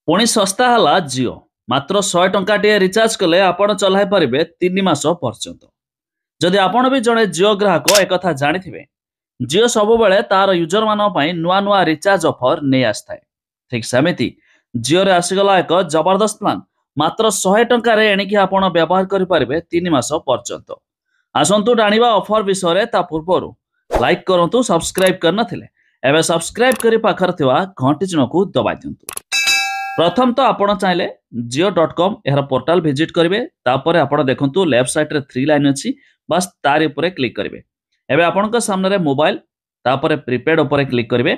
पुणी सस्ता है जिओ मात्र 100 टंका रिचार्ज कले आपण चलाई पारे 3 मास पर्यंत। जदि आपण भी जड़े जिओ ग्राहक एक जानी जिओ सब बेले तार यूजर मानी नुआ नुआ रिचार्ज ऑफर नहीं आसए। ठीक सेमती जिओ रे आसीगला एक जबरदस्त प्लान मात्र 100 टंका एणिकी आपण व्यवहार करें 3 मास पर्यंत। आसतु जाना ऑफर विषय ता पूर्व लाइक करूँ सब्सक्राइब करनथिले एबे सब्सक्राइब करी पाखर थिवा घंटी चिन्ह को दबाई दिंतु। प्रथम तो आपण चाहे जिओ.com यार पोर्टाल विजिट करेंगे तापर आप देखु लेफ्ट साइड 3 लाइन अच्छी बस तार ऊपर क्लिक करेंगे। एवं आपण सामने मोबाइल तापर प्रीपेड उपर क्लिक करेंगे।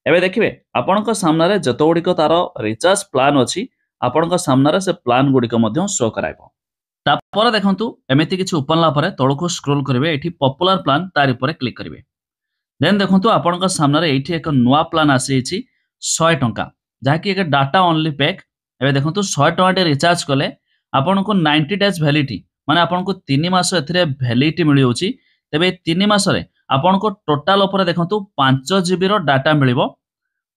एवं देखिए आपण सामने जत गुड़िक तार रिचार्ज प्लान अच्छी आपण सामने से प्लान गुड़िक शो कराइबो। तापर देखु एमती किसी ओपन तौक स्क्रोल करेंगे ये पॉपुलर प्लान तार ऊपर क्लिक करेंगे। देन देखु आपण सामने ये एक नुआ प्लान आसी 100 टंका जहाँकि एक डाटा ओनली पैक। एवं देखो 100 टंका रिचार्ज कले आपन को 90 डेज वैलिडिटी माने आपन को 3 मास एथिरे वैलिडिटी मिल जाउची। तेबे 3 मास रे आपन को टोटल ऊपर देखो 5 जीबी रो डाटा मिलिबो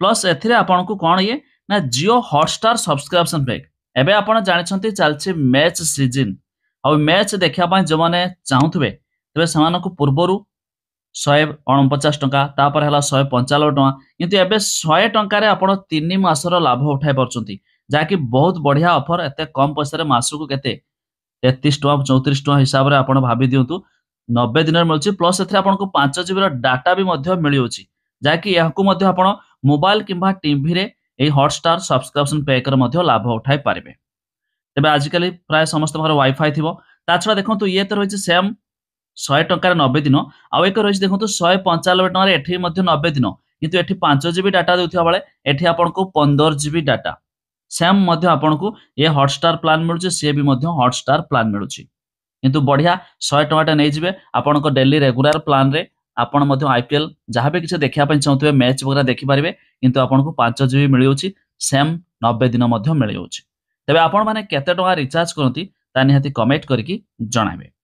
प्लस एथिरे आपन को कोन ये ना जियो हॉटस्टार सब्सक्रिप्शन पैक। एबे आपन जानिछंती चलछि मैच सीजन आ मैच देखिया पय जो माने चाहुथबे तेबे समान को पूर्वरु 149 टंका तापर है 195 टंका किंतु एबे 100 टंका 3 मासर लाभ उठाई पार्टी जहाँकि बहुत बढ़िया ऑफर एत कम पैसा मासक के 33 टंका 34 टंका हिसाब से आप भावी दिंतु 90 दिन मिलूँ प्लस आपको 5 जीबी डाटा भी मिल जाऊँगी जहाँकि आप मोबाइल किंबा टीवी रे यही हॉटस्टार सब्सक्रिप्शन पैक लाभ उठाई पारे। तेज आजिकल प्राय समस्त वाईफाई थी छड़ा देखो ये तो रही सेम 100 टंकार 90 दिन आउ एक रही देखो 195 टंकार एठी 90 दिन किंतु एठी 5 जीबी डाटा देउथिया बेले एठी आपनको 15 जीबी डाटा सेम आपको ये हॉटस्टार प्लान मिलूँ सी भी हॉटस्टार प्लान मिलूँ किंतु बढ़िया 100 टंका नहीं जी आपण डेली रेगुलर प्लान रे आपण आईपीएल जहाँ भी किसी देखा चाहते मैच वगैरह देखिपारे किंतु आपको 5 जीबी मिल जाऊँगी सेम 90 दिन मिल जाऊँगी। तेज आपण मैंने केते टंका रिचार्ज करती निहाती कमेंट करके जणाइबे।